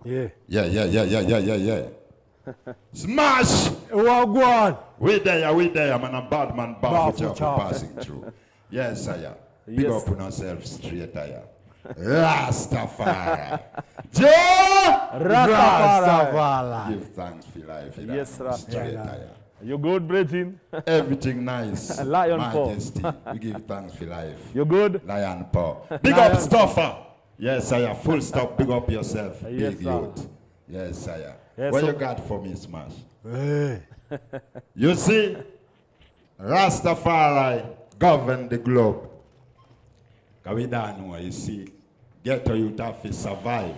Yeah. Yeah. Smash! Wagwan! We there, man. A bad man, BAFFUCHAFFU passing through. Yes, sire. Big up on ourselves straight there. Rastafari. Rastafari. Give thanks for life. Yes, Rastafari. You good, Brettin? Everything nice. Lion Majesty. We give thanks for life. You good? Lion paw. Big up Stuffer. Yes, sire. Full stop. Big up yourself. Yes, Big youth. Yes, sire. Yes, what so you got for me, Smash? Hey. You see, Rastafari govern the globe. Because we don't know, you see, get to you have to survive.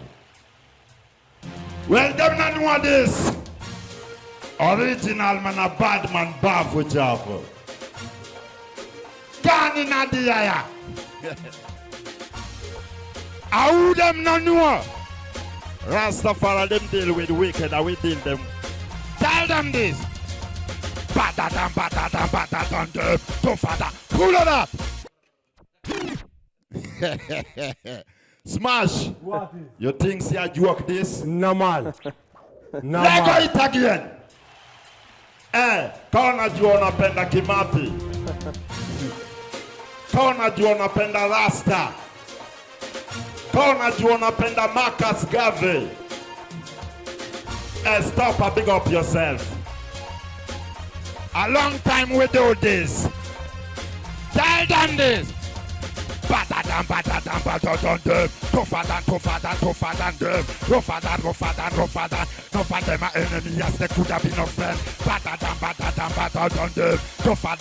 Well, them not know this. Original man, a bad man, BAFFUCHAFFU. Gone in the eye. How them not know? Rastafari them deal with wicked and we deal them. Tell them this. Batatan, tougher. Pull it up. Smash. What is? You think see a joke this? No man. No Let go man. it again. Kaona jua unapenda Kimathi. Kaona jua unapenda Rasta. Kaona jua unapenda Marcus Garvey. Stop and big up yourself. A long time we do this. Tell them this. Tougher than them. Rougher than. None of them are enemies, yes, they could have been no friend. Better than them. Tougher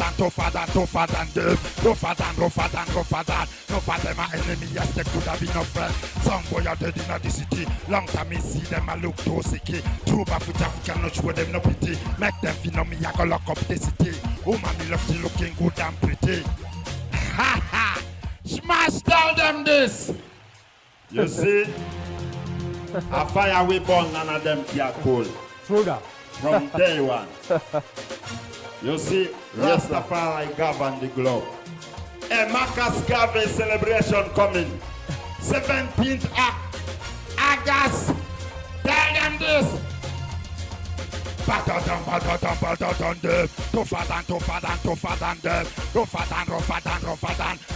than them. Rougher than. None of them are enemies, yes, they could have been no friend. Some boy are dead in the city. Long time me see them, I look too sicky. True BAFFUCHAFFU cannot show them no pity. Make them feel no me, I go lock up the city. Woman, me love you looking good and pretty. Ha ha! Smash, tell them this. You see, a fire we burn, none of them are cool. True that. From day one. You see, Rastafari govern the globe. A Marcus Garvey celebration coming. 17th August. Tell them this. Tougher than them. Tougher than them. Rougher than.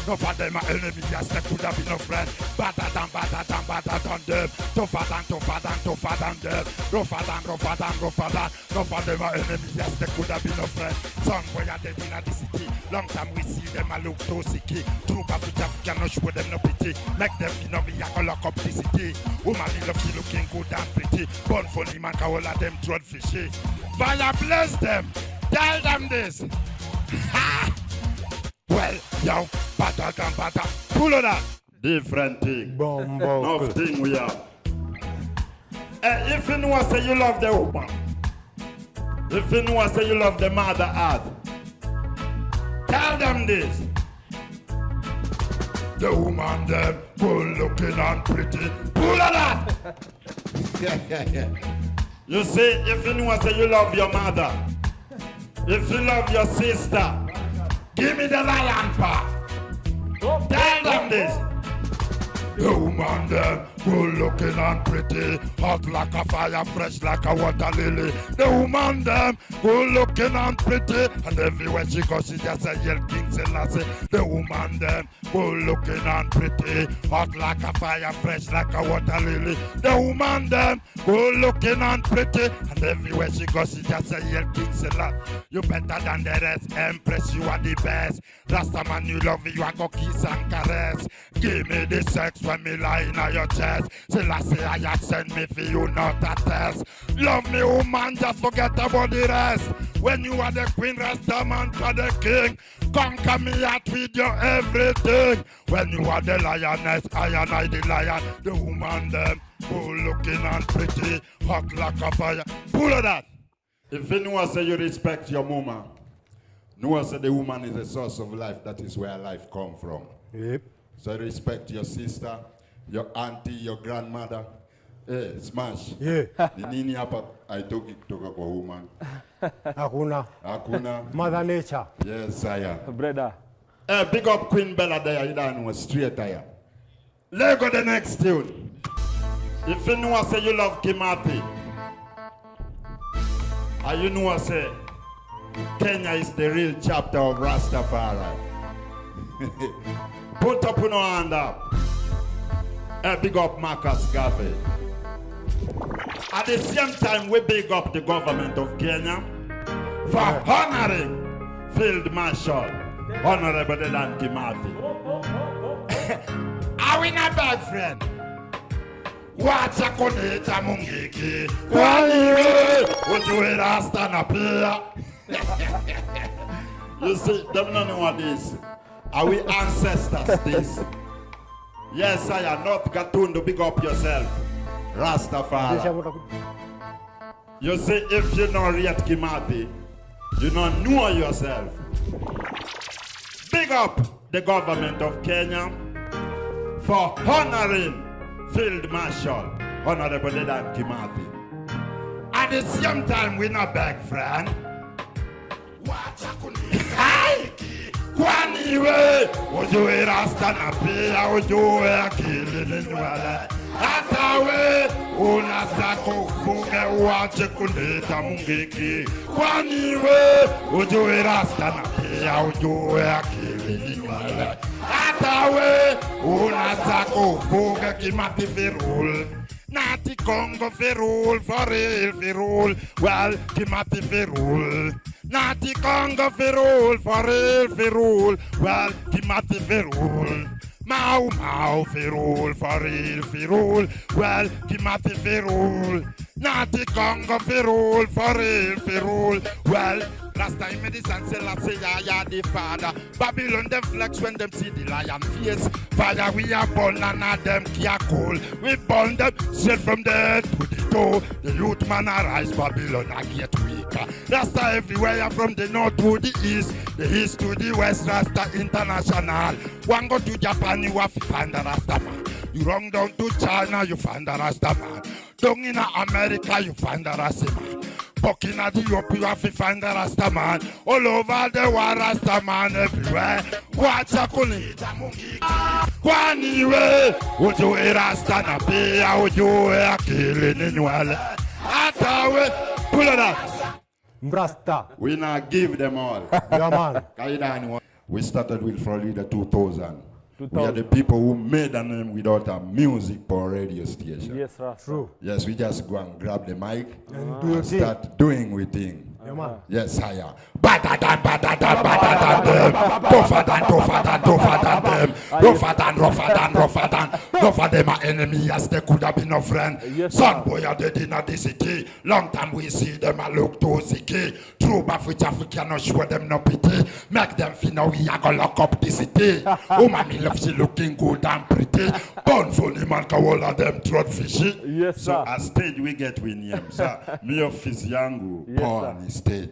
None of them are enemies, yes, they could have been no friend. Better than them. Tougher than them. Rougher than. None of them are enemies, yes, they could have been no friend. Some boy are dead in the city. Long time we see them, I look too sicky. True BAFFUCHAFFU cannot show them no pity. Make them feel no me, I go lock up the city. Woman, he love you looking good and pretty. Born funny man, can all of them throat fishy. Fire bless them. Tell them this. Ha! Well, yo, butter. Pull it up. Different thing. No thing we have. If you know say you love the woman, if you know say you love the mother earth, tell them this. The woman them good looking and pretty. Pull it up. You see, if you know say you love your mother, if you love your sister, give me the lion paw. Tell them this. The woman them good looking and pretty, hot like a fire, fresh like a water lily. The woman them good looking and pretty, and everywhere she goes she just a yell King Selassie. The woman them good looking and pretty, hot like a fire, fresh like a water lily. The woman them good looking and pretty, and everywhere she goes she just a yell King Selassie. You better than the rest, Empress, you are the best. Rasta man you love you, I go kiss and caress. Give me the sex when me lie in your chest. Selassie I had send me for you, not a test. Love me woman, just forget about the rest. When you are the queen, Rasta man for the king. Conquer me out with your everything. When you are the lioness, I and I the lion. The woman them, good looking and pretty, hot like a fire. Pull of that. If anyone say you respect your mama, no one say the woman is the source of life. That is where life come from. Yep. So respect your sister, your auntie, your grandmother. Hey, Smash. Yeah. Ni nini hapa haitoki kutoka kwa woman? Hakuna. Mother Nature. Yes, sire. Brother. Hey, big up Queen Bella there. You don't know, straight there. Let's go the next tune. If you know I say you love Kimati, and you know I say Kenya is the real chapter of Rastafari. Put up your hand up. Big up Marcus Garvey. At the same time, we big up the government of Kenya for honoring Field Marshal Honorable Dan Kimathi. Are we not bad, friend? What's a koneta mungiki? Would you rasta na pia? You see, them don't know what this. Are we ancestors this? Yes, I am not Gatundu, big up yourself. Rastafari. You see, if you don't read Kimathi, you don't know yourself. Big up the government of Kenya for honoring Field Marshal Honorable Dan Kimathi. At the same time, we not beg, friend. Kwaniwe, ujue rasta na pia ujue akili ni nywele. Hata we unataka kufunga uache kuleta mungiki. Kwaniwe, ujue rasta na pia ujue akili ni nywele. Hata we unataka kufunga Kimathi Firul. Nati Congo Firul, for real Firul. Well, Kimathi Firul. Nati Congo Firul, for real Firul. Well, Kimathi Firul. Mau Mau Firul, for real Firul. Well, Kimathi Firul. Nati Congo Firul, for real Firul. Well, last time medicine say let's say ya the father. Babylon them flex when them see the lion face. Fire we are born and them kia cool. We burn them straight from the head to the toe. The youth man arise, Babylon I get weaker. Rasta everywhere from the north to the east to the west. Rasta international. One go to Japan, you have to find a Rasta man. You run down to China, you find a Rasta man. Down in America, you find a Rasta man. Bucking at the Europe, you have to find a Rasta man. All over the world, Rasta man everywhere. What's a kunita mungi? Kwaniwe, uju Rasta na pia, uju akili ninwale. Atawe, pull it up. Rasta. We not give them all. Yeah, man. We started with Florida 2000. We are the people who made a name without a music or radio station. Yes, sir. True. Yes, we just go and grab the mic And start doing we thing. Yeah, man. Yes, higher. Better than them. Tougher than them. Rougher than my enemy. Yes, they could have been a friend. Yes, Son boy are dead in the city. Long time we see them a look too sicky. True BAFFUCHAFFU cannot show them no pity. Make them feel now we are gonna lock up the city. Oh, mommy love she looking good and pretty. Born funny man can all of them trot fishy. Yes, so sir. at stage we get William, sir. Me office yangu, Yes, power sir. on stage.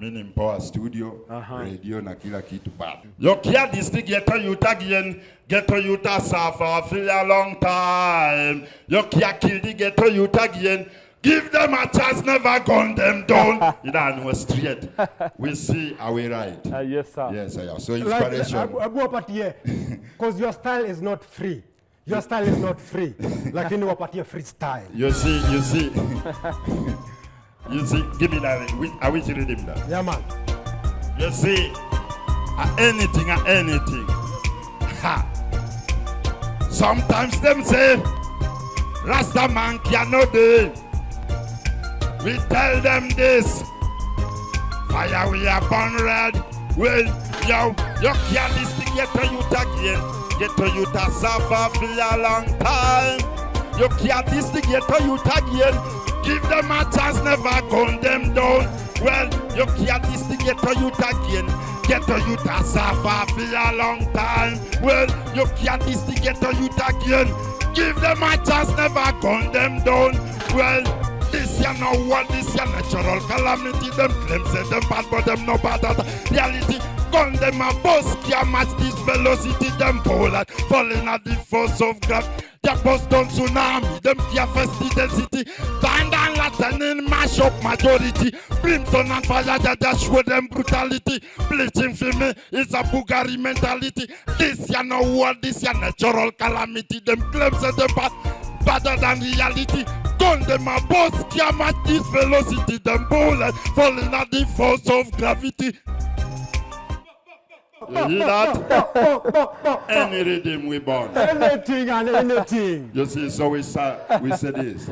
Meaning power studio, radio na kila kitu bad. Yo kia district ghetto youth again, ghetto youth suffer for a long time. Yo kia kill the ghetto youth again. Give them a chance, never gun them down. You don't know straight. We see our way right. Yes, sir. Yes, I so inspiration. I go up here because your style is not free. Your style is not free. Like you know up here freestyle. You see. You see, give me that. I wish you read him that. Yeah, man. You see, anything. Ha. Sometimes them say, Rasta man cannot do. We tell them this. Fire we are born red. Well, yo can't listen, get to youth again. Get to youth a suffer for a long time. You can't listen, get to youth again. Give them a chance, never gun them down. Well, you can't listen, get to youth again. Get to youth a suffer for a long time. Well, you can't listen, get to youth again. Give them a chance, never gun them down. Well, this year no one, this year natural calamity. Them claim say them bad, but them no bad at reality. Gun them a bus, can't match this velocity. Them bullet falling at the force of gravity. They bust down tsunami, them can't face the density. Band and Latin in mash up majority. Brimstone and fire, they just show them brutality. Bleaching for me is a Bugari mentality. This year no war, this year natural calamity. Them claims say them bad. better than reality. Gun them a bus, scam at this velocity. Them bullet falling at the force of gravity. You hear that? Any rhythm we born. Anything and anything. You see, so we say this.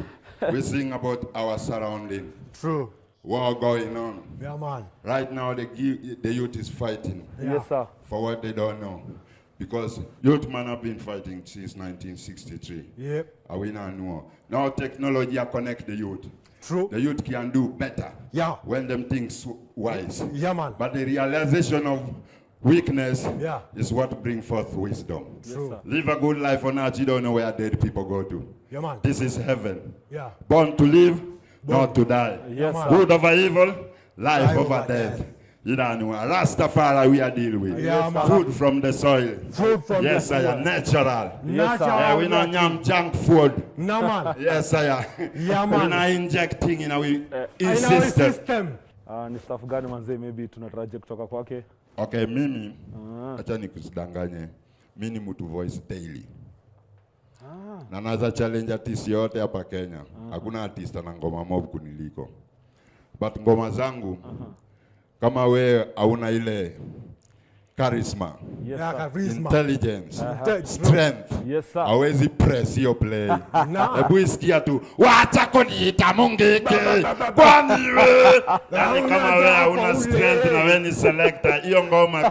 We sing about our surrounding. True. War going on. Yeah, man. Right now, the youth is fighting. Yeah. Yes, sir. For what they don't know. Because youth man have been fighting since 1963. Yep. And we don't know. Now technology connect the youth. True. The youth can do better. Yeah. When them things wise. Yeah, man. But the realization of weakness Yeah. is what brings forth wisdom. True. Live a good life on earth, you don't know where dead people go to. Yeah, man. This is heaven. Yeah. Born to live, not to die. Yes, man. sir. Good over evil, life Life over over death. death. You don't know. Rastafari we are deal with. Yeah, man. Food from the soil. Food from Yes, the I soil. am natural. Yes, sir. Yeah, we don't yam junk food. No, man. Yes, I am. Yeah, We man. not injecting in our In our system. system. Ni staff gani manze maybe tunatarajia kutoka kwake? Okay, mimi acha nikusidanganye. Mimi ni mtu voice daily. Na naza challenge artist yote hapa Kenya. Hakuna artist ana ngoma mob kuniliko. But ngoma zangu kama we hauna ile charisma, Yes, Yeah, sir. charisma. intelligence, True. strength, Yes, sir. hawezi press hiyo play. No. Hebu isikia tu wacha kuniita mungeke kwani we. Yani kama we hauna strength na we ni selector, hiyo ngoma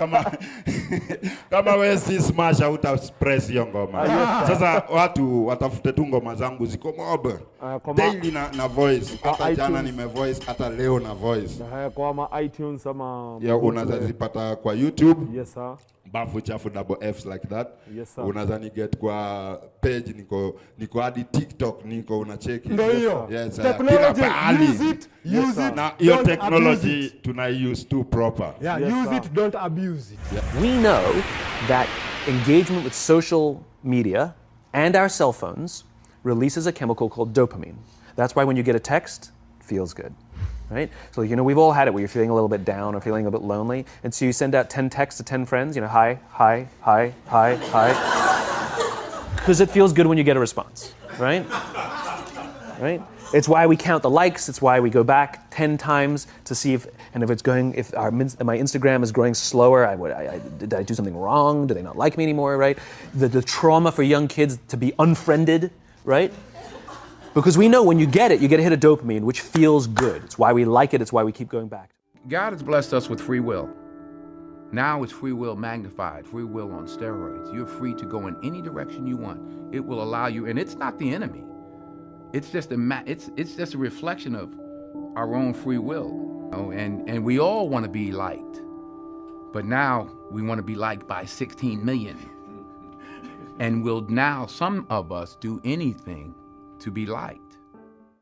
kama we si smash hauta press hiyo ngoma. Sasa watu watafute tu ngoma zangu ziko mob. Daily na voice. Hata jana nime voice, hata leo na voice. Kwa ma iTunes ama Ya unaweza zipata kwa YouTube. Yes, sir. BAFFUCHAFFU double F's like that. Yes, sir. Unaweza ni get kwa page niko hadi TikTok niko unacheki. Ndio hiyo. Yes, Technology, kila pahali. use it, use it. Na hiyo don't abuse technology it. tunai-use too proper. Yeah, Yes, use sir. it, don't abuse it. We know that engagement with social media and our cell phones releases a chemical called dopamine. That's why when you get a text, it feels good, right? So, we've all had it where you're feeling a little bit down or feeling a bit lonely, and so you send out 10 texts to 10 friends, hi, hi, hi, hi, hi, because it feels good when you get a response, right? Right? It's why we count the likes. It's why we go back 10 times to see if my Instagram is growing slower. Did I do something wrong? Do they not like me anymore? Right? The trauma for young kids to be unfriended, right? Because we know when you get a hit of dopamine, which feels good. It's why we like it. It's why we keep going back. God has blessed us with free will. Now it's free will magnified, free will on steroids. You're free to go in any direction you want. It will allow you, and it's not the enemy. It's just a reflection of our own free will. And we all want to be liked. But now we want to be liked by 16 million. And will now some of us do anything to be liked.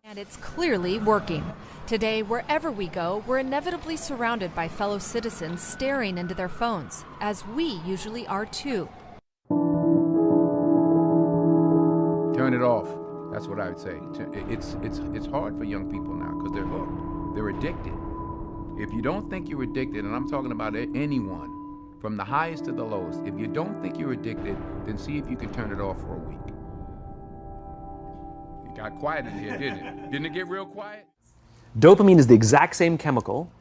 And it's clearly working. Today, wherever we go, we're inevitably surrounded by fellow citizens staring into their phones, as we usually are too. Turn it off. That's what I would say. It's hard for young people now because they're hooked. They're addicted. If you don't think you're addicted, and I'm talking about anyone, from the highest to the lowest, if you don't think you're addicted, then see if you can turn it off for a week. It got quiet in here, didn't it? Didn't it get real quiet? Dopamine is the exact same chemical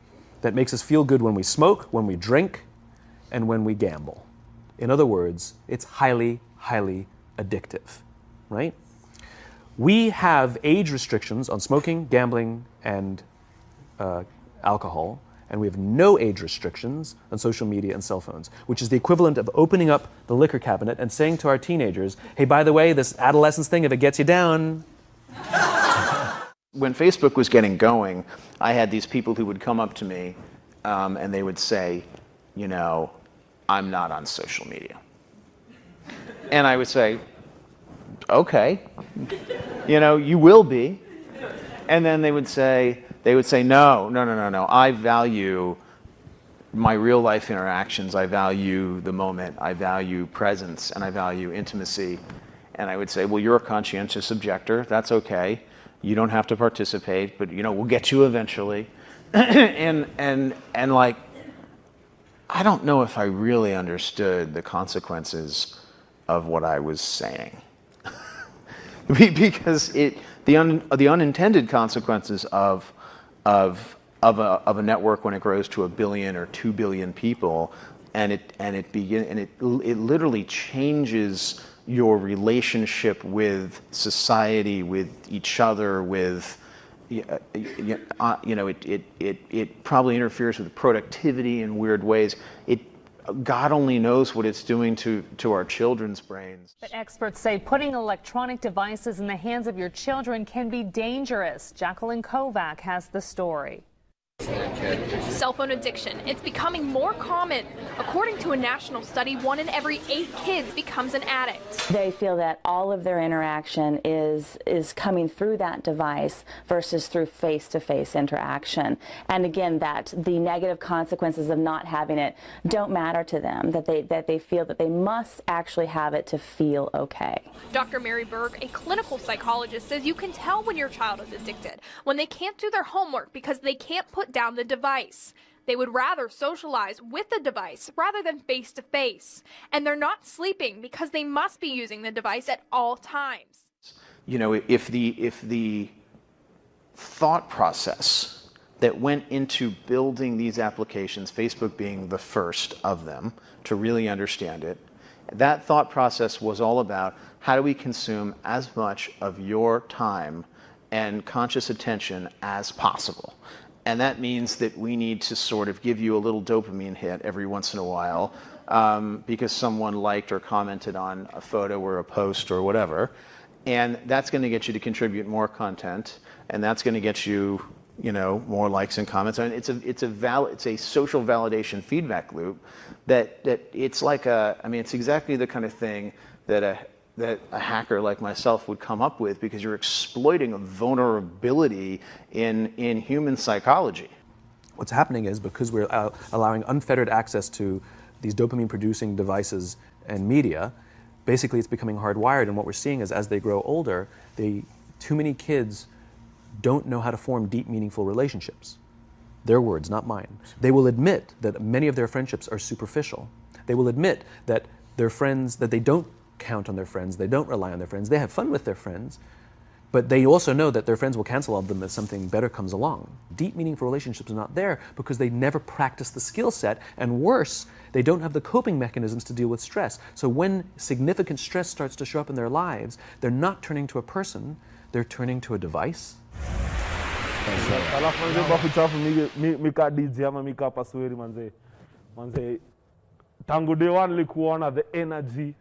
that makes us feel good when we smoke, when we drink, and when we gamble. In other words, it's highly, highly addictive, right? We have age restrictions on smoking, gambling, and alcohol, and we have no age restrictions on social media and cell phones, which is the equivalent of opening up the liquor cabinet and saying to our teenagers, hey, by the way, this adolescence thing, if it gets you down. When Facebook was getting going, I had these people who would come up to me and they would say, I'm not on social media. And I would say, okay, you will be. And then they would say, no. I value my real life interactions. I value the moment. I value presence, and I value intimacy. And I would say, well, you're a conscientious objector. That's okay. You don't have to participate, but we'll get you eventually. and like, I don't know if I really understood the consequences of what I was saying. because the unintended consequences of a network when it grows to 1 billion or 2 billion people, and it literally changes your relationship with society, with each other, with it probably interferes with productivity in weird ways. God only knows what it's doing to our children's brains. But experts say putting electronic devices in the hands of your children can be dangerous. Jacqueline Kovac has the story. Cell phone addiction. It's becoming more common. According to a national study, 1 in every 8 kids becomes an addict. They feel that all of their interaction is coming through that device versus through face-to-face interaction. And again, that the negative consequences of not having it don't matter to them, that they feel that they must actually have it to feel okay. Dr. Mary Berg, a clinical psychologist, says you can tell when your child is addicted, when they can't do their homework because they can't put down the device. They would rather socialize with the device rather than face to face. And they're not sleeping because they must be using the device at all times. You know, if the thought process that went into building these applications, Facebook being the first of them to really understand it, that thought process was all about how do we consume as much of your time and conscious attention as possible. And that means that we need to sort of give you a little dopamine hit every once in a while because someone liked or commented on a photo or a post or whatever. And that's going to get you to contribute more content, and that's going to get you, more likes and comments. I mean, it's a social validation feedback loop that it's like it's exactly the kind of thing that a hacker like myself would come up with, because you're exploiting a vulnerability in human psychology. What's happening is, because we're allowing unfettered access to these dopamine-producing devices and media, basically it's becoming hardwired, and what we're seeing is as they grow older, too many kids don't know how to form deep, meaningful relationships. Their words, not mine. They will admit that many of their friendships are superficial. They will admit that their friends, that they don't count on their friends, they don't rely on their friends, they have fun with their friends, but they also know that their friends will cancel on them as something better comes along. Deep, meaningful relationships are not there because they never practice the skill set, and worse, they don't have the coping mechanisms to deal with stress. So when significant stress starts to show up in their lives, they're not turning to a person, they're turning to a device. Alafu manze BAFFUCHAFFU mika DJ ama mika pasweri manze tangu day one likuona the energy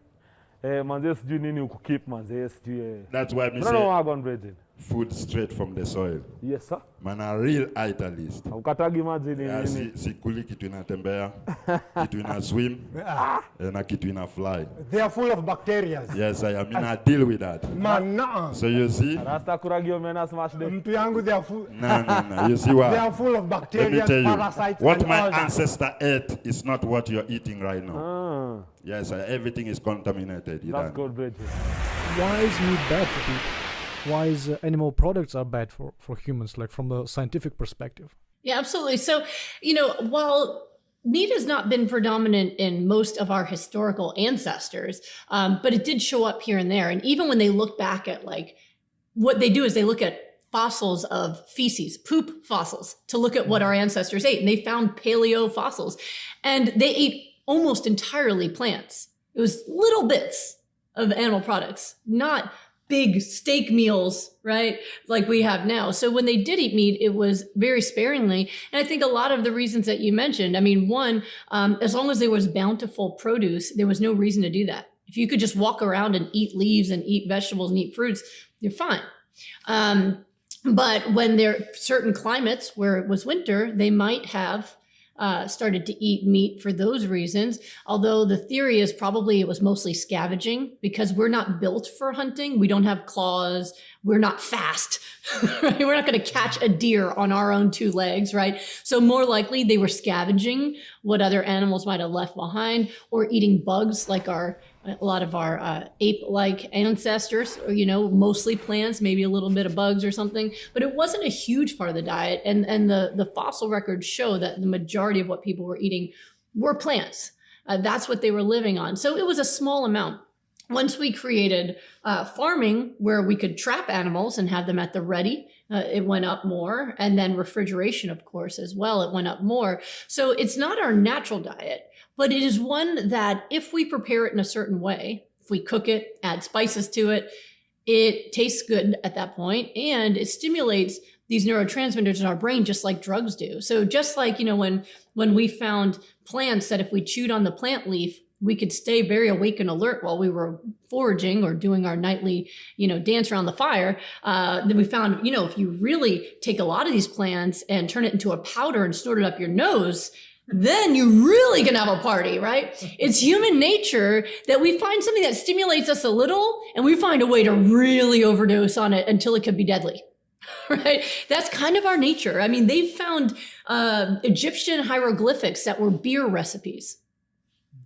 manze sijui nini ukukip manze sijui That's why me say food straight from the soil. Yes sir. Man a real italist. Ukatagi maji nini. Sikuli kitu inatembea, kitu ina swim, na kitu ina fly. They are full of bacteria. Yes, I deal with that. Man, so you see? Rasta kuragio mena smash them. Mtu yangu they are full. No. You see what? They are full of bacteria, parasites. What my ancestor ate is not what you're eating right now. Yes, everything is contaminated. That's good, Bridget. Why is meat bad for people? Why is animal products are bad for humans, like from the scientific perspective? Yeah, absolutely. So, while meat has not been predominant in most of our historical ancestors, but it did show up here and there. And even when they look back at what they do is they look at fossils of feces, poop fossils, to look at what our ancestors ate. And they found paleo fossils, and they ate almost entirely plants. It was little bits of animal products, not big steak meals, right? Like we have now. So when they did eat meat, it was very sparingly. And I think a lot of the reasons that you mentioned, one, as long as there was bountiful produce, there was no reason to do that. If you could just walk around and eat leaves and eat vegetables and eat fruits, you're fine. But when there are certain climates where it was winter, they might have started to eat meat for those reasons. Although the theory is probably it was mostly scavenging, because we're not built for hunting. We don't have claws. We're not fast, right? We're not going to catch a deer on our own 2 legs, right? So more likely they were scavenging what other animals might have left behind, or eating bugs like a lot of our ape-like ancestors, or, mostly plants, maybe a little bit of bugs or something. But it wasn't a huge part of the diet. And the fossil records show that the majority of what people were eating were plants. That's what they were living on. So it was a small amount. Once we created farming where we could trap animals and have them at the ready, it went up more. And then refrigeration, of course, as well, it went up more. So it's not our natural diet, but it is one that if we prepare it in a certain way, if we cook it, add spices to it, it tastes good at that point, and it stimulates these neurotransmitters in our brain just like drugs do. So just like, when we found plants that if we chewed on the plant leaf, we could stay very awake and alert while we were foraging or doing our nightly, dance around the fire. Then we found, if you really take a lot of these plants and turn it into a powder and snort it up your nose, then you really can have a party, right? It's human nature that we find something that stimulates us a little and we find a way to really overdose on it until it could be deadly. Right? That's kind of our nature. I mean, they've found Egyptian hieroglyphics that were beer recipes.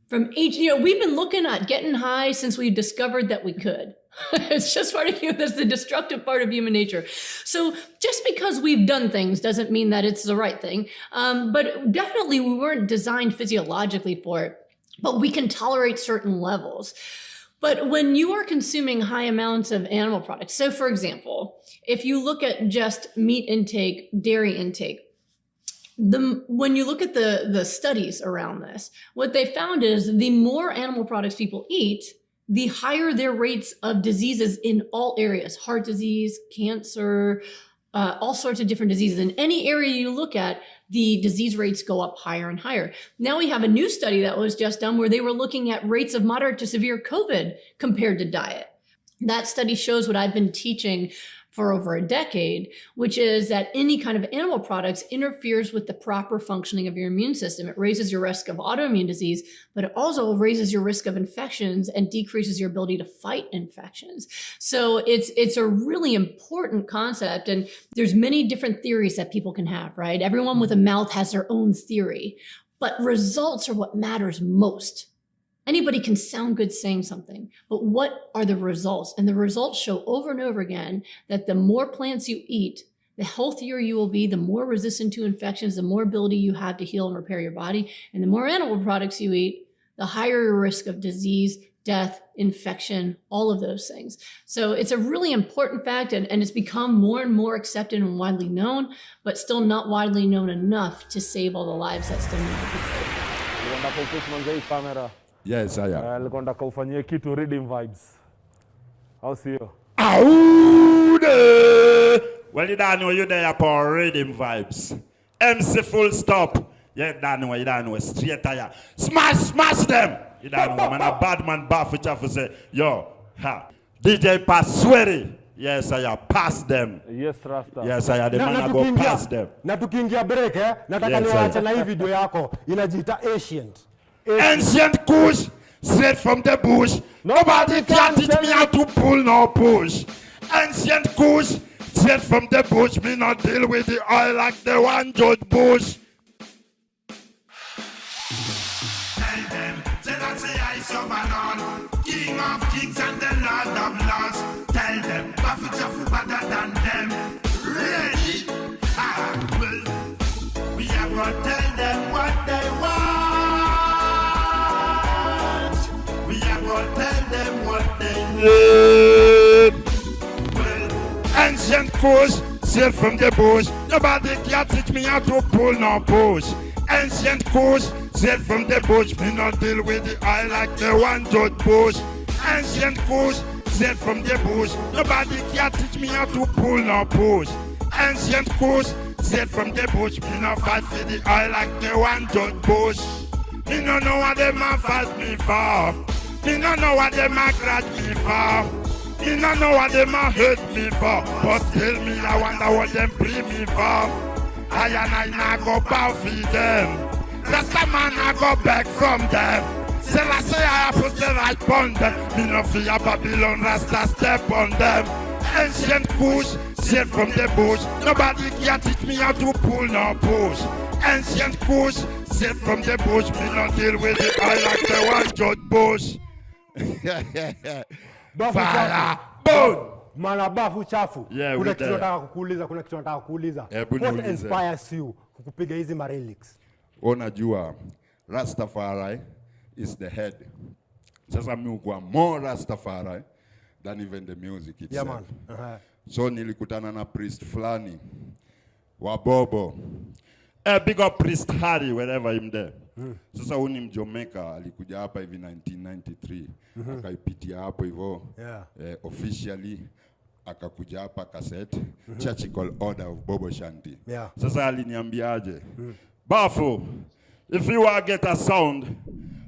From we've been looking at getting high since we discovered that we could. It's just part of that's the destructive part of human nature. So just because we've done things doesn't mean that it's the right thing. But definitely we weren't designed physiologically for it, but we can tolerate certain levels. But when you are consuming high amounts of animal products, so for example, if you look at just meat intake, dairy intake, when you look at the studies around this, what they found is the more animal products people eat, the higher their rates of diseases in all areas, heart disease, cancer, all sorts of different diseases. In any area you look at, the disease rates go up higher and higher. Now we have a new study that was just done where they were looking at rates of moderate to severe COVID compared to diet. That study shows what I've been teaching for over a decade, which is that any kind of animal products interferes with the proper functioning of your immune system. It raises your risk of autoimmune disease, but it also raises your risk of infections and decreases your ability to fight infections. So it's a really important concept. And there's many different theories that people can have, right? Everyone with a mouth has their own theory, but results are what matters most. Anybody can sound good saying something, but what are the results? And the results show over and over again that the more plants you eat, the healthier you will be, the more resistant to infections, the more ability you have to heal and repair your body. And the more animal products you eat, the higher your risk of disease, death, infection, all of those things. So it's a really important fact, and it's become more and more accepted and widely known, but still not widely known enough to save all the lives that still need to be saved. Yes, I am. Nilikuwa nataka ufanyie kitu reading vibes. Au sio? Well, you don't know you're there for reading vibes. MC full stop. You don't know, straight tire. Smash them. You don't know, man, a bad man, BAFFUCHAFFU say, yo, DJ pass sweary. Yes, I pass them. Yes, Rasta. Yes, I the man go pass them. Na tukiingia break, nataka niwaache na hii video yako inajiita Ancient Kush, straight from the bush. Nobody can teach me how to pull no push. Ancient Kush, straight from the bush. Me not deal with the oil like the one Judge Bush. Tell them, say that's the ice of an King of kings and the Lord of lords. Tell them, BAFFUCHAFFU better than them. Ready? Well, we are gonna tell them what they want. Tell them what they need. Well, ancient Kush, straight from the bush. Nobody can teach me how to pull no push. Ancient Kush, straight from the bush. Me not deal with the eye like the one Judge Bush. Ancient Kush, straight from the bush. Nobody can teach me how to pull no push. Ancient Kush, straight from the bush. Me not fight for the eye like the one Judge Bush. Me no know what them a fight me for. Me no know what them a grudge me for. Me no know what them a hurt me for. But tell me I wonder what them bring me for. I and I now go bow for them. Rasta man I go back from them. Say I say I put the right on them. Me no fear Babylon Rasta step on them. Ancient Kush, straight from the bush. Nobody can teach me how to pull no push. Ancient Kush, straight from the bush. Me no deal with it. I like the one Judge Bush. Fire, boom. Mana BAFFUCHAFFU. Yeah, kuna kitu nataka kukuuliza. What inspires you kukupiga hizi marelics? Unajua, Rastafari is the head. Sasa mimi kwa more Rastafari than even the music itself. Yeah, man. So nilikutana na priest fulani wa Bobo. Big up Priest Harry wherever him there. Sasa huyu ni Mjomeka, alikuja hapa hivi 1993. Akaipitia hapo hivyo. Officially akakuja hapa cassette Churchical Order of Bobo Shanti. Sasa aliniambiaje? Baffu, if you want to get a sound,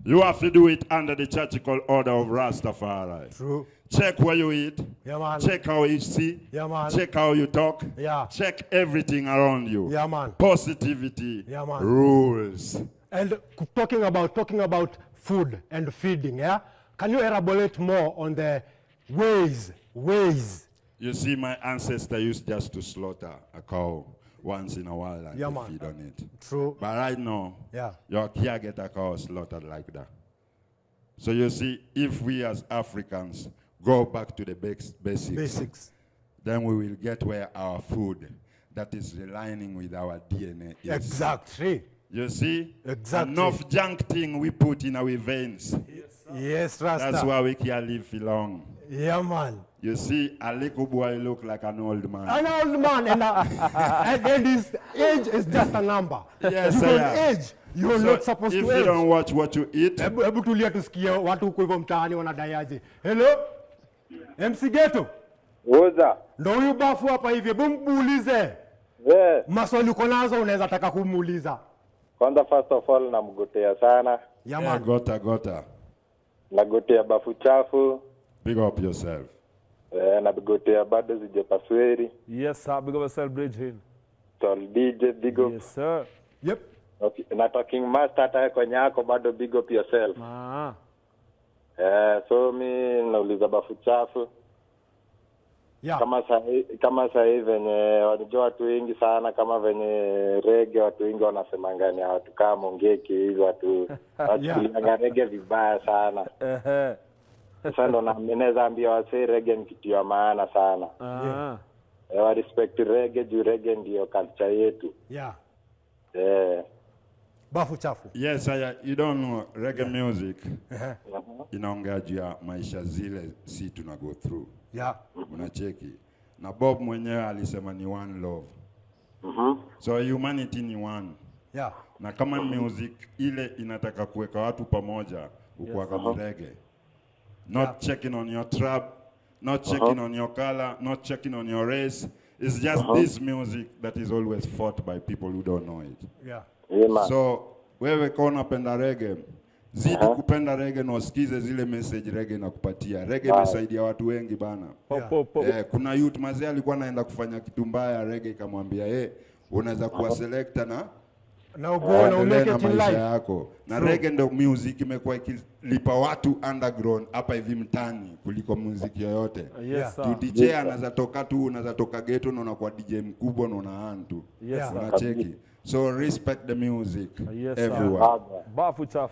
you have to do it under the Churchical Order of Rastafari. True. Check where you eat. Yeah, man. Check how you see. Yeah, man. Check how you talk. Yeah. Check everything around you. Yeah, man. Positivity. Yeah, man. Rules. And talking about food and feeding, yeah? Can you elaborate more on the ways? You see, my ancestor used just to slaughter a cow once in a while and to feed on it. True. But right now, you can't get a cow slaughtered like that. So you see, if we as Africans go back to the basics, then we will get where our food that is aligning with our DNA is. Exactly. You see? Exactly. Enough junk thing we put in our veins. Yes, Rasta. That's why we can live for long. Yeah, man. You see, a little boy look like an old man. An old man, and his age is just a number. Yes, you don't age. You're not supposed to age. If you don't watch what you eat. Hebu tulia tusikie watu huko hivyo mtaani wanadaiaje. Hello? MC Ghetto. Woza. Ndio huyu Baffu hapa hivi. Hebu muulize. Maswali uko nazo unaweza taka kumuuliza. Kwanza first of all namgotea sana. Yeah, gota. Nagotea BAFFUCHAFFU. Big up yourself. Nagotea bado zijepasweri. Yes, sir. Big up yourself, Bridge Hill. Tall DJ, big up. Yes, sir. Yep. Okay. Na talking master hata kwenye yako bado big up yourself. So mi nauliza BAFFUCHAFFU. Yeah. Kama sahi venye wanajua watu wengi sana, kama venye reggae watu wengi wanasemanga ni watu kama Mongeki hizo watu wachukulianga reggae vibaya sana. Sasa ndo naweza ambia wase reggae ni kitu ya maana sana. Wa respect reggae juu reggae ndio culture yetu. Yeah. BAFFUCHAFFU. Yes, you don't know reggae music. Inaongea juu ya maisha zile si tuna go through. Yeah. Unacheki. Na Bob mwenyewe alisema ni one love. So humanity ni one. Yeah. Na kama music ile inataka kuweka watu pamoja, ukuwa kama reggae. Not checking on your tribe, not checking on your color, not checking on your race. It's just this music that is always fought by people who don't know it. Yeah. So wewe kwa unapenda reggae, zidi kupenda reggae na usikize zile message reggae inakupatia. Reggae imesaidia watu wengi bana. Kuna youth mazee alikuwa anaenda kufanya kitu mbaya, reggae ikamwambia unaweza kuwa selector na umeke it in life yako. Na reggae ndo music imekuwa ikilipa watu underground hapa hivi mtani kuliko music yoyote. Tu DJ anaweza toka tu, unaweza toka ghetto na unakuwa DJ mkubwa na unahan tu. Unacheki. So respect the music everywhere.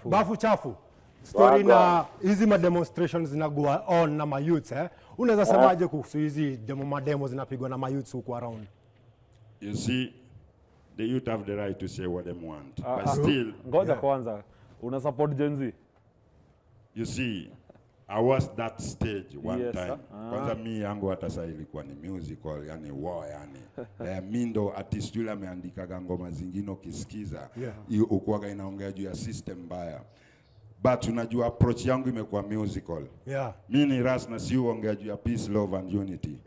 BAFFUCHAFFU. Story na hizi demonstrations zinagoa on na mayouths unaweza semaje kuhusu hizi demo zinapigwa na mayouths huko around? You see, the youth have the right to say what they want. But still, ngoja kwanza, una support Gen Z? You see, I was that stage one time. Kwanza mi yangu hata sasa ilikuwa ni musical, yani war yani. Mi ndo artist yule ameandika ngoma zingine ukisikiza, ukuwaga inaongea juu ya system mbaya. But unajua approach yangu imekuwa musical. Mi ni ras na si uongea juu ya peace, love and unity.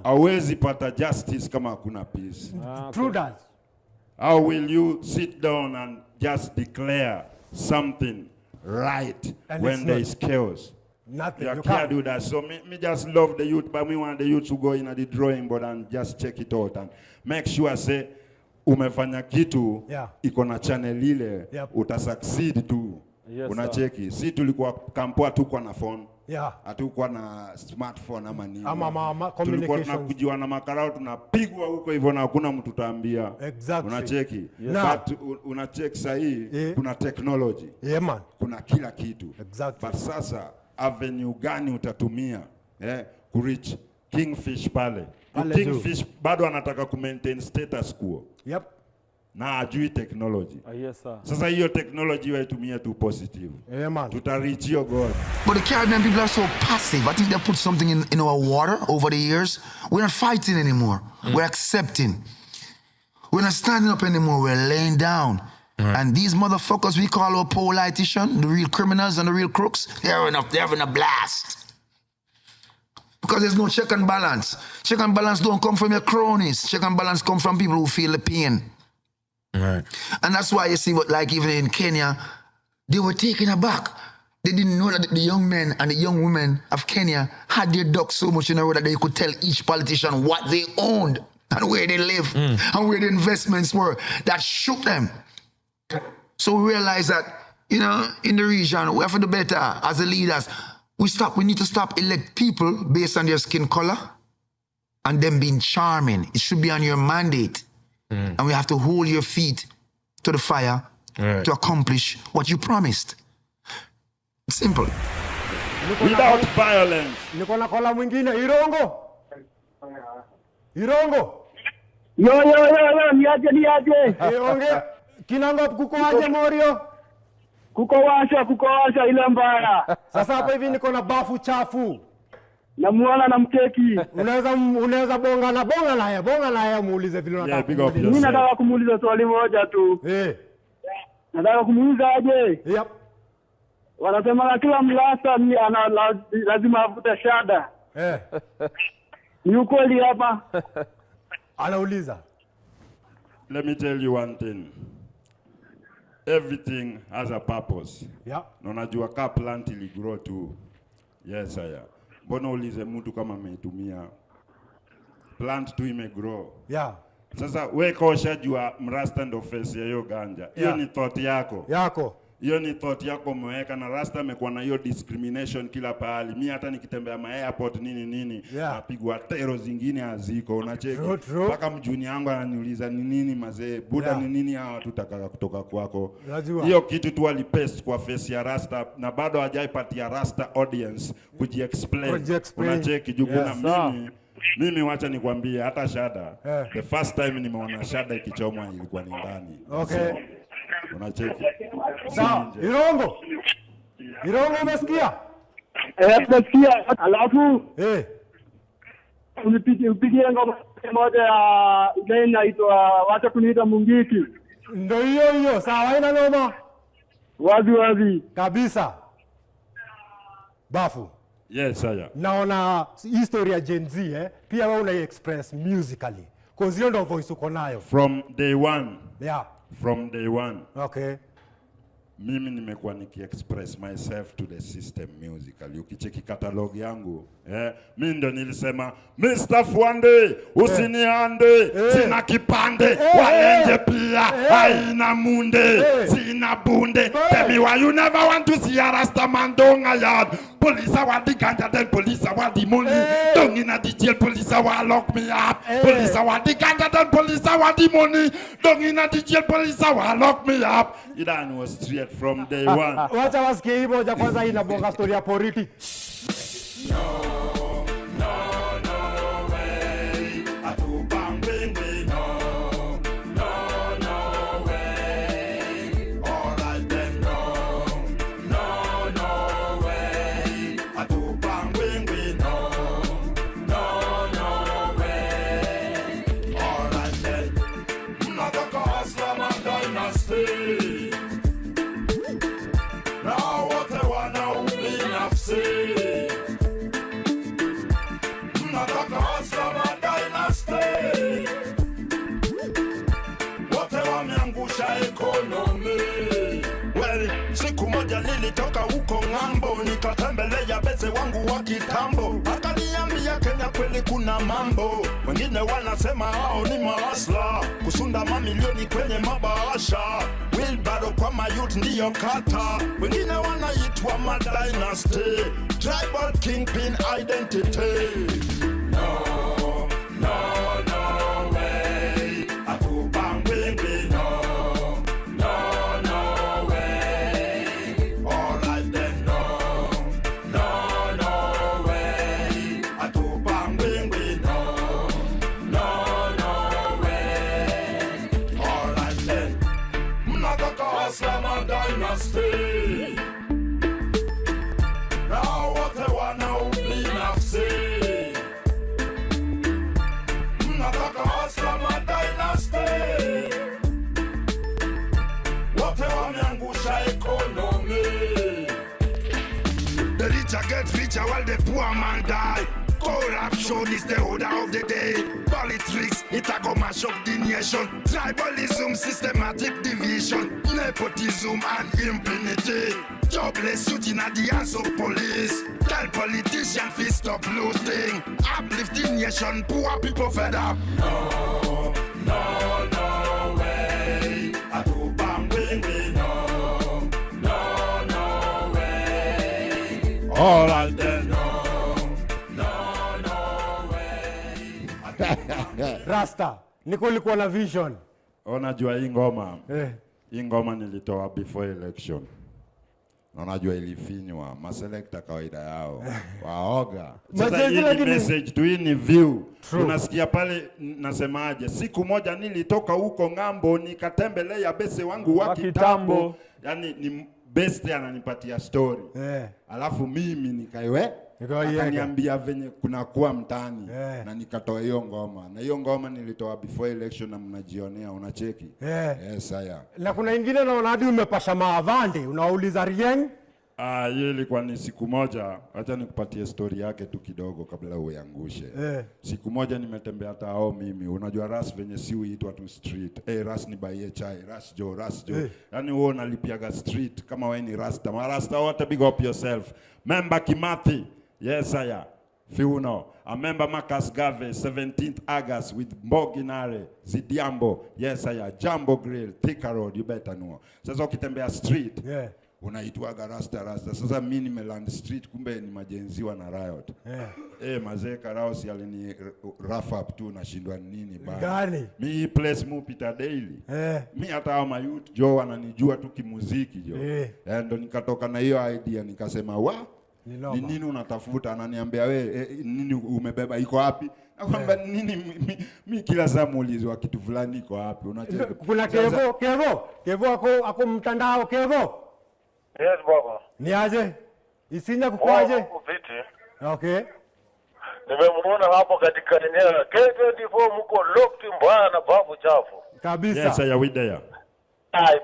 Hawezi pata justice kama hakuna peace. True that. How will you sit down and just declare something right and when there is chaos? Nothing. You can't do that. So me just love the youth, but me want the youth to go in the drawing board and just check it out and make sure say umefanya kitu iko na channel ile utasucceed tu. Unacheki. Si tulikuwa kampua tukwa na phone. Hatukuwa na smartphone ama nini. Tulikuwa tunakujua na makarao tunapigwa huko hivyo na hakuna mtu taambia. Unacheki. But unacheki sahi kuna technology. Kuna kila kitu. But sasa avenue gani utatumia ku reach Kingfish pale? Kingfish bado anataka ku maintain status quo. na ajui technology. Yes, sir. Sasa hiyo technology waitumie tu positive. Tutareach your God. But the Caribbean people are so passive. I think they put something in our water over the years. We're not fighting anymore. We're accepting. We're not standing up anymore. We're laying down. And these motherfuckers we call our politicians, the real criminals and the real crooks, they're having a blast. Because there's no check and balance. Check and balance don't come from your cronies. Check and balance come from people who feel the pain. Right. And that's why you see what, like even in Kenya, they were taken aback. They didn't know that the young men and the young women of Kenya had their ducks so much in a row that they could tell each politician what they owned and where they live and where the investments were. That shook them. So we realize that, you know, in the region, we have to do better as the leaders. We need to stop elect people based on their skin color and them being charming. It should be on your mandate. And we have to hold your feet to the fire to accomplish what you promised. Simple. Without violence. Niko na kola mwingine Irongo. Irongo. Yo, niaje. Ironge. Kinango kuko aje Morio? Kuko washa ile mbaya. Sasa hapa hivi niko na bafu chafu. Namuona na mkeki. Unaweza bonga naye muulize vile unataka. Mimi nataka kumuuliza swali moja tu. Nataka kumuuliza aje? Yep. Wanasema kila mlasa lazima avute shada. Ni ukweli hapa? Anauliza. Let me tell you one thing. Everything has a purpose. Yeah. Na unajua ka plant ili grow tu. Yes, haya. Mbona ulize mtu kama ameitumia plant tu imegrow. Yeah. Sasa wewe koshajua mrasta ndo face ya hiyo ganja. Hiyo ni thought yako. Hiyo ni thought yako umeweka na rasta amekuwa na hiyo discrimination kila pahali. Mimi hata nikitembea airport nini napigwa tero zingine haziko. Unacheki mpaka mjuni yangu ananiuliza ni nini mazee buda ni nini hawa watu takaka kutoka kwako. Hiyo kitu tu alipaste kwa face ya rasta na bado hajaipatia rasta audience kujiexplain. Unacheki juu kuna mimi wacha nikwambie hata shada the first time nimeona shada ikichomwa ilikuwa ni ndani. Okay. Unacheki. Sawa, Irongo umesikia? Nasikia. Alafu unipigie ngoma moja ya ile inaitwa wacha kuniita Mungiki. Ndio hiyo, sawa haina noma. Wazi kabisa. Bafu. Yes, haya. Naona history ya Gen Z pia wewe una express musically. Cause hiyo ndio voice uko nayo. From day one. Yeah. From day one. Okay. Mimi nimekuwa niki-express myself to the system musically. Ukicheki catalog yangu, mimi ndo nilisema Mr. Fuande, usiniande, sina kipande, walenje pia, haina munde, sina bunde. Tell me why you never want to see a rasta man down a yard. Police want the ganja, then police want the money. Down in the jail, police want lock me up. Police want the ganja, then police want the money. Down in the jail, police want lock me up. It was straight from day one. Wacha wasikie hii moja kwanza inabonga story ya poriti. Nilitoka huko ng'ambo nikatembelea beze wangu wa kitambo, akaniambia Kenya kweli kuna mambo. Wengine wanasema hao ni mahasla, kusunda mamilioni kwenye mabahasha. Wheelbarrow kwa mayouth ndiyo kata, wengine wanaitwa madynasty, tribal kingpin identity. No way, atupangwingwi no. stay. Now what I want now be enough say. Nataka hustler my dynasty. What I want meangusha economy. The richer get richer while the poor man die. Corruption is the order of the day. Politics, it a go mash up the nation. Tribalism, systematic division. Nepotism and impunity. Jobless shooting at the hands of police. Tell politicians to stop looting. Uplift the nation, poor people fed up. No, no, no way. I do bang wing wing. No, no, no way. All right then. Rasta, niko ulikuwa na vision. Unajua hii ngoma. Hii ngoma nilitoa before election. Unajua ilifinywa, maselekta kawaida yao. Waoga. Sasa hii message tu, hii ni view. Unasikia pale nasemaje? Siku moja nilitoka huko ngambo nikatembelea bese wangu wa kitambo. Yani ni best ananipatia story. Alafu mimi nikaiwe akaniambia venye kuna kuwa mtani na nikatoa hiyo ngoma. Na hiyo ngoma nilitoa before election na mnajionea unacheki. Yes haya. Na kuna ingine naona hadi umepasha maavande unauliza Rieng. Hiyo ilikuwa ni siku moja, acha nikupatie story yake tu kidogo kabla uiangushe. Siku moja nimetembea tao mimi, unajua ras venye si huitwa tu street. Ras ni baie chai, ras jo. Yaani wewe unalipiaga street kama wewe ni rasta. Marasta wote big up yourself. Member Kimathi. Yes haya. Fiuno. A member Marcus Gave 17th August with Mboginare, Zidiambo. Yes haya. Jambo Grill, Thika Road, you better know. Sasa ukitembea street. Unaitwaga rasta. Sasa mimi nimeland street kumbe ni majenziwa na riot. Mazee karao si alini rough up tu nashindwa nini bana. Gani? Mi place mupita daily. Mi hata hao mayouth jo wananijua tu kimuziki jo. Ndo nikatoka na hiyo idea nikasema ni nini unatafuta? Ananiambia we nini umebeba iko wapi? Nakwambia nini mi kila saa muulizwa kitu fulani iko wapi? Unacheka. Kuna Kevo ako mtandao Kevo. Yes baba. Ni aje? Isinya kukwaje? Viti. Okay. Nimemuona hapo katika eneo la K24 mko locked mbaya na babu chafu. Kabisa. Yes, ya widea.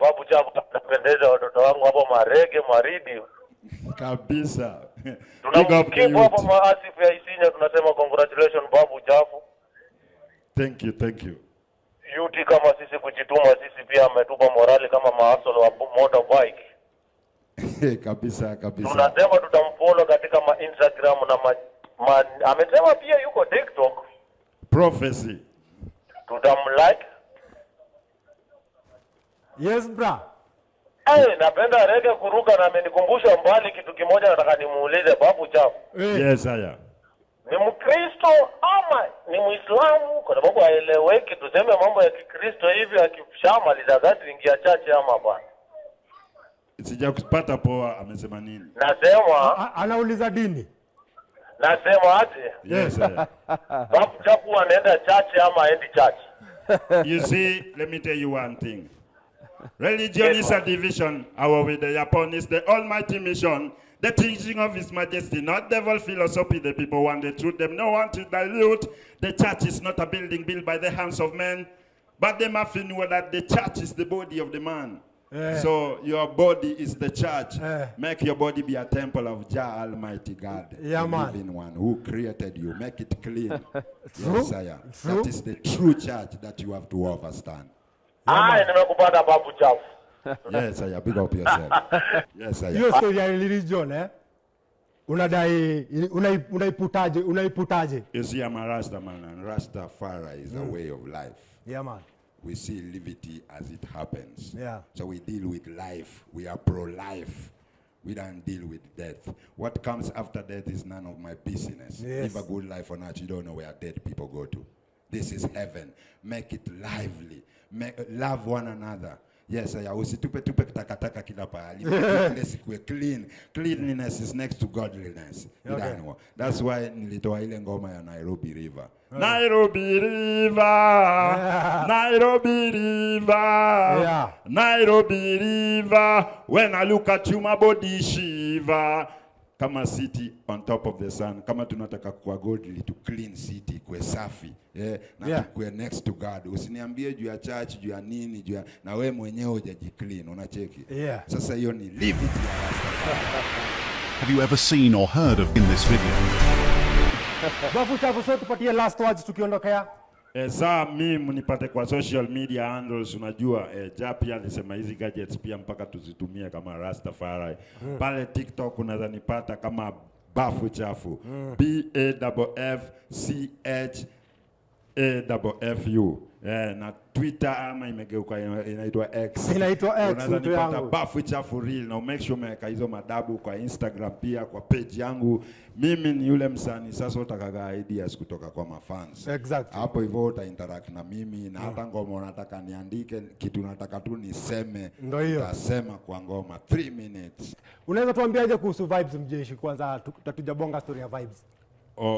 Babu chafu tunapendeza watoto wangu hapo marege maridi. Kabisa. Tunamkipo hapo maasifu ya Isinya tunasema congratulations babu chafu. Thank you. Yuti kama sisi kujituma sisi pia ametupa morali kama maasolo wa motorbike. Kabisa. Tunasema tutamfollow katika Instagram na amesema pia yuko TikTok. Prophecy. Tutamlike. Yes bra. Napenda rege kuruka na amenikumbusha mbali kitu kimoja nataka nimuulize babu chafu. Yes haya. Ni Mkristo ama ni Muislamu? Kwa sababu haeleweki tuseme mambo ya Kikristo hivi akishamaliza gati ingia chache ama hapana. Sijakupata poa amesema nini? Nasema anauliza dini. Nasema ati. Yes. Babu chafu anaenda chache ama haendi chache? You see, let me tell you one thing. Religion is a division. Our way the Japan is the almighty mission. The teaching of His Majesty, not devil philosophy. The people want the truth. Them no want to dilute. The church is not a building built by the hands of men. But they must know that the church is the body of the man. So your body is the church. Make your body be a temple of Jah Almighty God, the living one who created you. Make it clean. Yes, sire. That is the true church that you have to understand. Nimekupata babu chafu. Yes, sire. Big up yourself. Yes, sire. Hiyo story ya religion unadai unaiputaje? You see, I'm a Rasta man, and Rastafari is a way of life. Yeah, man. We see liberty as it happens. Yeah. So we deal with life. We are pro-life. We don't deal with death. What comes after death is none of my business. Yes. Live a good life or not, you don't know where dead people go to. This is heaven. Make it lively. Love one another. Yes, usitupe takataka kila pahali. Clean. Cleanliness is next to godliness. Okay. That's why nilitoa ile ngoma ya Nairobi River. Nairobi River, Nairobi River, Nairobi River. When I look at you, my body shiver. Kama city on top of the sun, kama tunataka kuwa godly, to clean city, kwe safi, na kwe next to God. Usiniambie juu ya church, juu ya nini, juu ya na wewe mwenyewe hujajiclean, unacheki. Sasa hiyo ni live it ya Rastafari. Have you ever seen or heard of in this video? Bafu chafu, so tupatie last words tukiondokea. Saa mimi mnipate kwa social media handles, unajua Japi alisema hizi gadgets pia mpaka tuzitumie kama Rastafari. Pale TikTok unaweza nipata kama BAFFUCHAFFU. BAFFUCHAFFU. Na Twitter ama imegeuka inaitwa X. Unaweza nipata BAFFUCHAFFU real, na make sure umeweka hizo madabu kwa Instagram pia kwa page yangu. Mimi ni yule msanii sasa utakaga ideas kutoka kwa mafans. Hapo hivyo utainteract na mimi, na hata ngoma unataka niandike kitu nataka tu niseme, nitasema kwa ngoma 3 minutes. Unaweza tuambiaje kuhusu Vibes Mjeshi kwanza, tutujabonga story ya Vibes?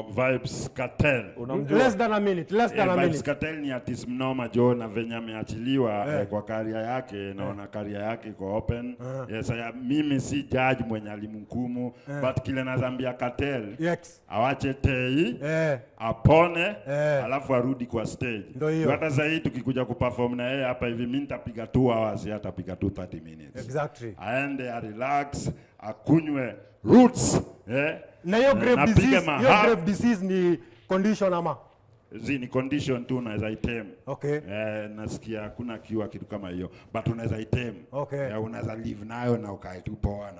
Vibes Cartel. Less than a minute. Vibes Cartel ni artist mnoma jo, na venye ameachiliwa kwa career yake, naona career yake iko open. Yes, mimi si judge mwenye alimhukumu, but kile nazambia Cartel, awache tei, apone, alafu arudi kwa stage. Hata sasa hii tukikuja kuperform na yeye hapa hivi, mimi nitapiga 2 hours, yeye atapiga 30 minutes. Aende a relax, akunywe roots, na hiyo grave disease ni condition ama? Ni condition tu, unaweza item. Nasikia hakuna kiwa kitu kama hiyo, but unaweza item. Unaweza live nayo na ukae tu poa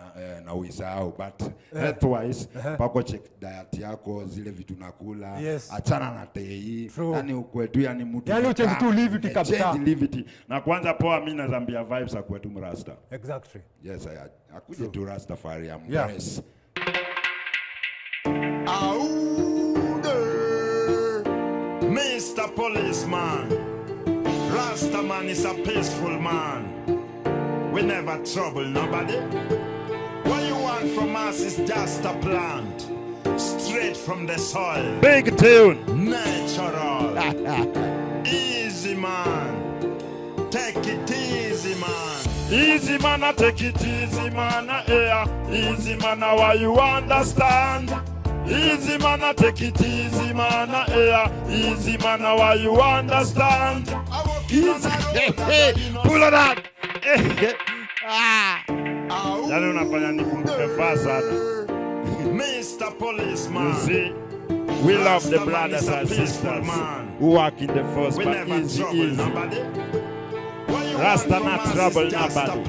na uisahau, but health-wise pako check diet yako, zile vitu nakula, achana na tei, yani ukwetu, yani mtu yani uchange tu live it kabisa. Na kwanza poa, mimi nazambia Vibes akwetu mrasta. Yes, akuje tu Rastafari ambrace. Mr. Policeman, Rasta man is a peaceful man. We never trouble nobody. What you want from us is just a plant, straight from the soil. Big tune. Natural. Easy man. Take it easy man. Easy man, I take it easy man. Easy man, why you understand? Easy man, I take it easy man. Easy man, why you understand? Easy. Pull it out. Yani unafanya nikumbuke fast sana. Mr. Policeman. You see, we love the brothers and sisters who work in the force, but easy. Rasta not trouble nobody.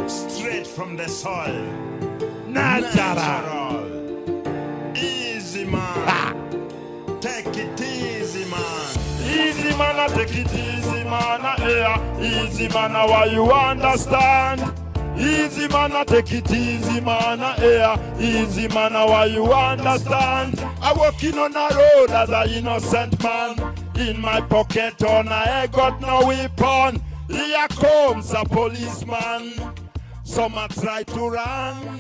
Straight from the soil. Natural. Easy man. Take it easy man. Easy man, I take it easy man. Easy man, why you understand? Easy man, I take it easy man. Easy man, why you understand? I walking on a road as an innocent man. In my pocket on I got no weapon. Here comes a policeman. Some try to run.